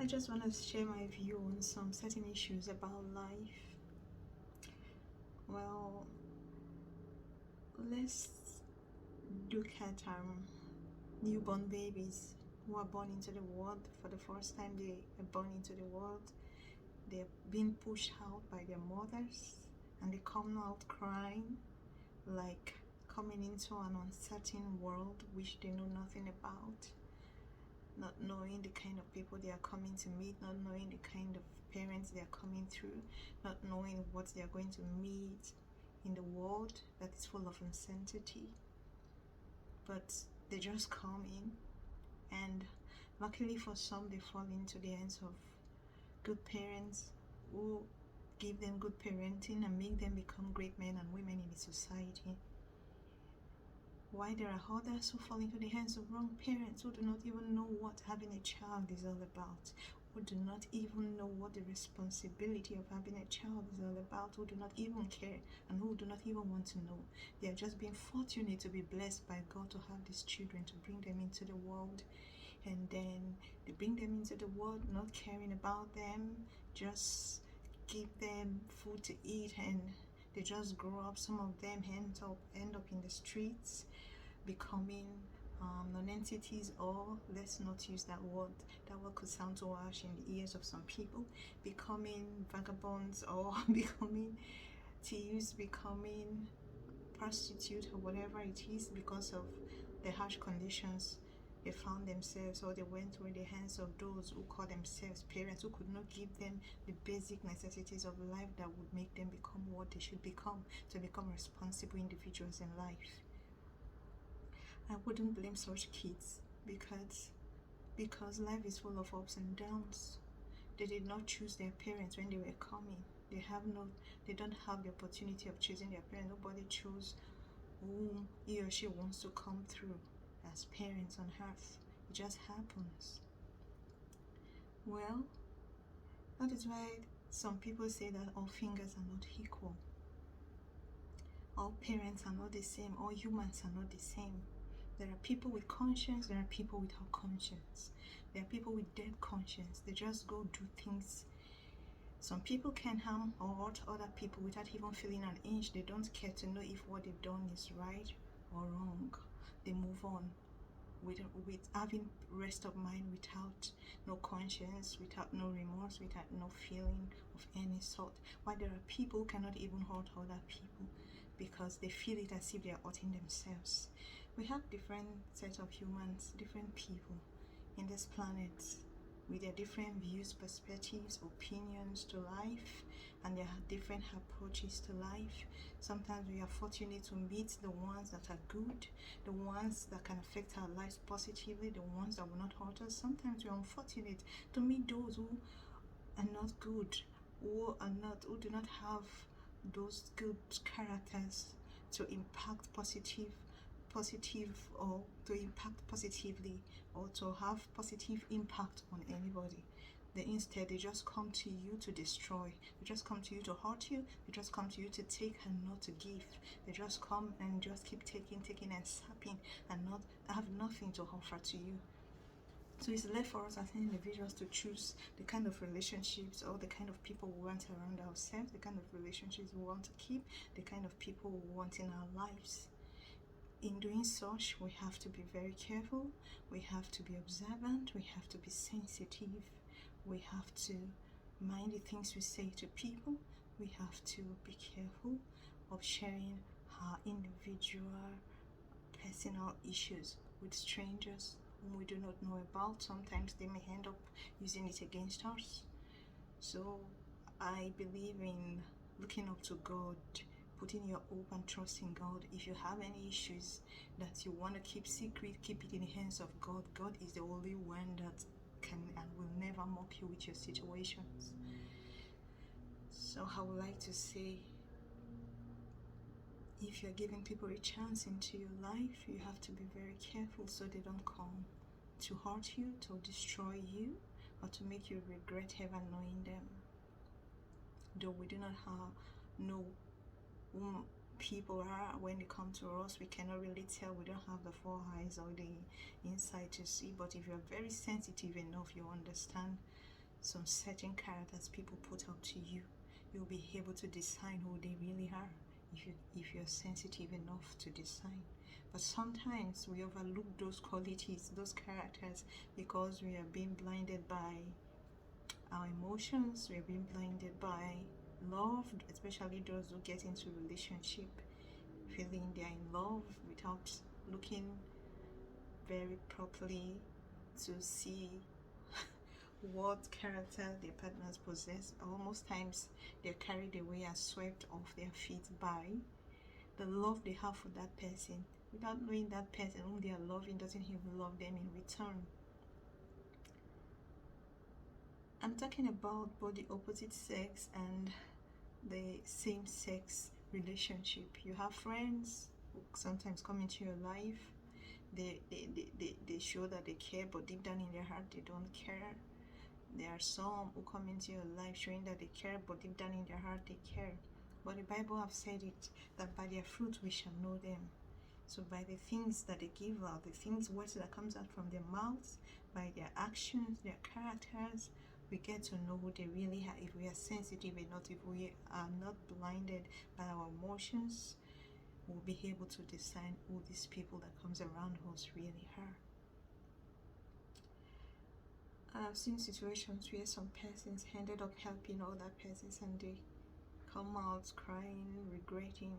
I just want to share my view on some certain issues about life. Well, let's look at newborn babies who are born into the world. For the first time they are born into the world, they're being pushed out by their mothers, and they come out crying, like coming into an uncertain world which they know nothing about, not knowing the kind of people they are coming to meet, not knowing the kind of parents they are coming through, not knowing what they are going to meet in the world that is full of uncertainty. But they just come in, and luckily for some, they fall into the hands of good parents who give them good parenting and make them become great men and women in the society. Why there are others who fall into the hands of wrong parents who do not even know what having a child is all about, who do not even know what the responsibility of having a child is all about, who do not even care, and who do not even want to know. They are just being fortunate to be blessed by God to have these children, to bring them into the world, and then they bring them into the world not caring about them, just give them food to eat, and they just grow up. Some of them end up in the streets, becoming non-entities, or let's not use that word. That word could sound too harsh in the ears of some people. Becoming vagabonds, or becoming thieves, becoming prostitute, or whatever it is, because of the harsh conditions they found themselves, or they went through the hands of those who call themselves parents, who could not give them the basic necessities of life that would make them become what they should become, to become responsible individuals in life. I wouldn't blame such kids, because life is full of ups and downs. They did not choose their parents when they were coming. They don't have the opportunity of choosing their parents. Nobody chose whom he or she wants to come through as parents on earth. It just happens. Well, that is why some people say that all fingers are not equal. All parents are not the same. All humans are not the same. There are people with conscience, there are people without conscience. There are people with dead conscience. They just go do things. Some people can harm or hurt other people without even feeling an inch. They don't care to know if what they've done is right or wrong. They move on with having rest of mind, without no conscience, without no remorse, without no feeling of any sort. While there are people who cannot even hurt other people because they feel it as if they are hurting themselves. We have different sets of humans, different people in this planet, with their different views, perspectives, opinions to life, and their different approaches to life. Sometimes we are fortunate to meet the ones that are good, the ones that can affect our lives positively, the ones that will not hurt us. Sometimes we are unfortunate to meet those who are not good, who do not have those good characters to impact positive, or to impact positively, or to have positive impact on anybody. Instead, they just come to you to destroy. They just come to you to hurt you. They just come to you to take and not to give. They just come and just keep taking and sapping, and not have nothing to offer to you. So it's left for us as individuals to choose the kind of relationships or the kind of people we want around ourselves, the kind of relationships we want to keep, the kind of people we want in our lives. In doing such, we have to be very careful, we have to be observant, we have to be sensitive, we have to mind the things we say to people, we have to be careful of sharing our individual personal issues with strangers whom we do not know about. Sometimes they may end up using it against us. So I believe in looking up to God, putting your hope and trust in God. If you have any issues that you want to keep secret, keep it in the hands of God. God is the only one that can and will never mock you with your situations. So I would like to say, if you're giving people a chance into your life, you have to be very careful so they don't come to hurt you, to destroy you, or to make you regret ever knowing them. Though we do not know whom people are when they come to us, we cannot really tell. We don't have the four eyes or the insight to see. But if you're very sensitive enough, you understand some certain characters people put out to you, you'll be able to discern who they really are if you're sensitive enough to discern. But sometimes we overlook those qualities, those characters, because we are being blinded by our emotions, we are being blinded by love, especially those who get into relationship feeling they're in love without looking very properly to see what character their partners possess. Most times they're carried away and swept off their feet by the love they have for that person, without knowing that person whom they are loving doesn't even love them in return. I'm talking about both the opposite sex and the same sex relationship. You have friends who sometimes come into your life. They show that they care, but deep down in their heart they don't care. There are some who come into your life showing that they care, but deep down in their heart they care. But the Bible have said it, that by their fruit we shall know them. So by the things that they give out, the words that comes out from their mouths, by their actions, their characters, we get to know who they really are. If we are sensitive enough, if we are not blinded by our emotions, we'll be able to discern who these people that comes around us really are. I've seen situations where some persons ended up helping other persons and they come out crying, regretting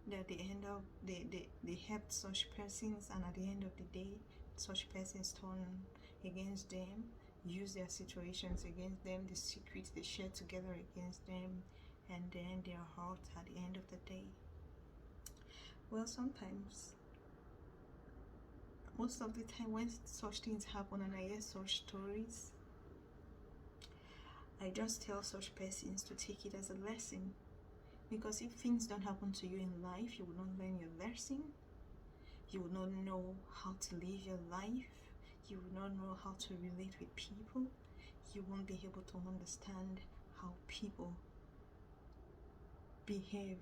that they helped such persons, and at the end of the day such persons turn against them, use their situations against them, the secrets they share together against them, and then they are hurt at the end of the day. Well, sometimes, most of the time when such things happen and I hear such stories, I just tell such persons to take it as a lesson. Because if things don't happen to you in life, you will not learn your lesson. You will not know how to live your life. You will not know how to relate with people. You won't be able to understand how people behave.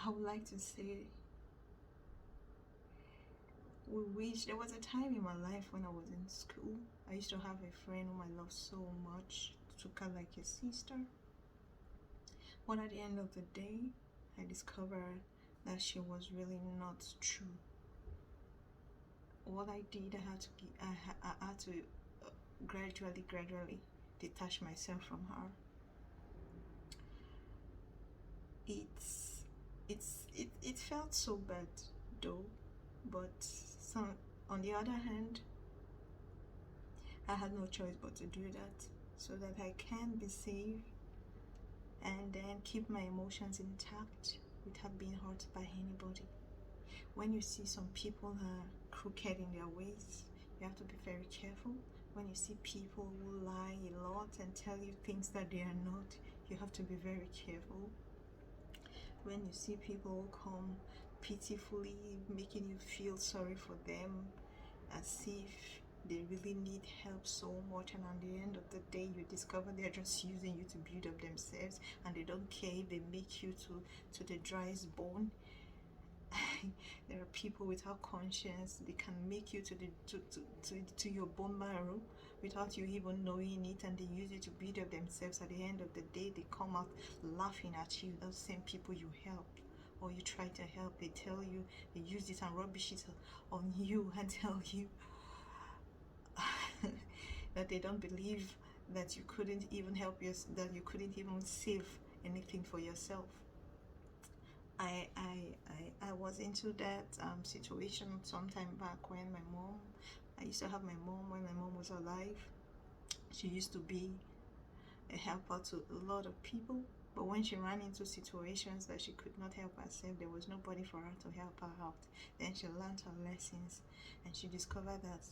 I would like to say, there was a time in my life when I was in school. I used to have a friend whom I loved so much, took her like a sister. But at the end of the day, I discovered that she was really not true. What I did, I had to gradually detach myself from her. It felt so bad though, but on the other hand, I had no choice but to do that so that I can be safe and then keep my emotions intact without being hurt by anybody. When you see some people are crooked in their ways, you have to be very careful. When you see people who lie a lot and tell you things that they are not, you have to be very careful. When you see people who come pitifully, making you feel sorry for them, as if they really need help so much, and at the end of the day you discover they're just using you to build up themselves, and they don't care if they make you to the driest bone. There are people without conscience. They can make you to your bone marrow without you even knowing it, and they use it to build up themselves. At the end of the day, they come out laughing at you. Those same people you help or you try to help, they tell you, they use it and rubbish it on you and tell you that they don't believe that you couldn't even help yourself, that you couldn't even save anything for yourself. I was into that situation sometime back when I used to have my mom when my mom was alive. She used to be a helper to a lot of people, but when she ran into situations that she could not help herself, there was nobody for her to help her out. Then she learned her lessons and she discovered that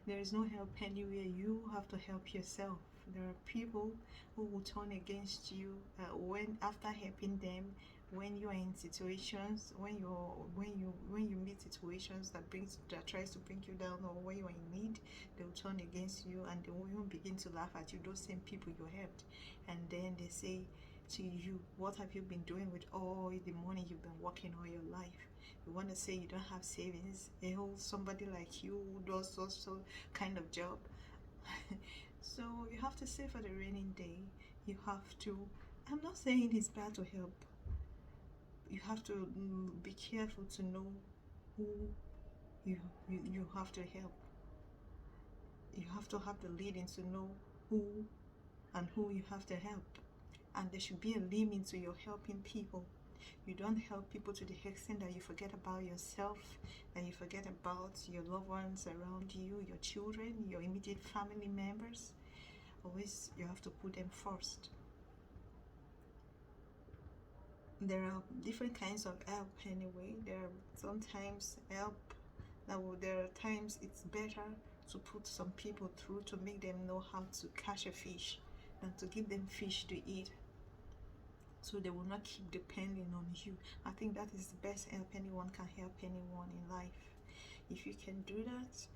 there is no help anywhere. You have to help yourself. There are people who will turn against you when after helping them. When you are in situations, when you meet situations that tries to bring you down, or when you are in need, they will turn against you and they will even begin to laugh at you. Those same people you helped, and then they say to you. What have you been doing with all the money you've been working all your life? You want to say you don't have savings? Somebody like you who does also kind of job. So you have to save for the raining day. You have to, I'm not saying it's bad to help. You have to be careful to know who you have to help. You have to have the leading to know who and who you have to help. And there should be a limit to your helping people. You don't help people to the extent that you forget about yourself, that you forget about your loved ones around you, your children, your immediate family members. Always you have to put them first. There are different kinds of help anyway. There are sometimes help there are times it's better to put some people through to make them know how to catch a fish than to give them fish to eat, so they will not keep depending on you. I think that is the best help anyone can help anyone in life. If you can do that,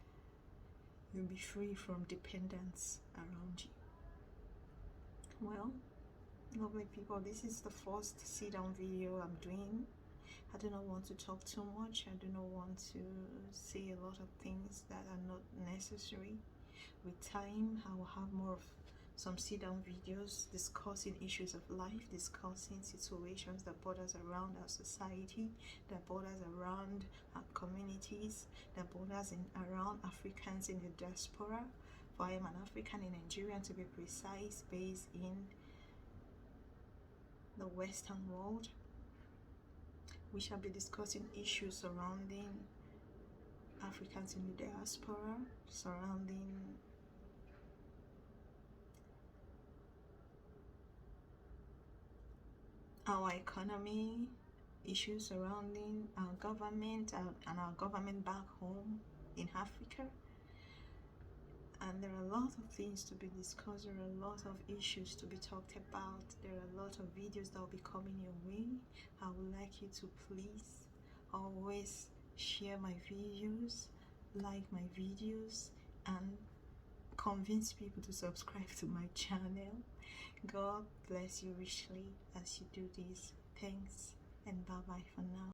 you'll be free from dependence around you. Well, lovely people, this is the first sit down video I'm doing. I do not want to talk too much. I do not want to say a lot of things that are not necessary. With time, I will have more of some sit-down videos discussing issues of life, discussing situations that borders around our society, that borders around our communities, that borders around Africans in the diaspora. For I am an African in Nigeria, to be precise, based in the Western world. We shall be discussing issues surrounding Africans in the diaspora, surrounding our economy, issues surrounding our government and our government back home in Africa. And there are a lot of things to be discussed. There are a lot of issues to be talked about. There are a lot of videos that will be coming your way. I would like you to please always share my videos, like my videos, and convince people to subscribe to my channel. God bless you richly as you do this. Thanks and bye bye for now.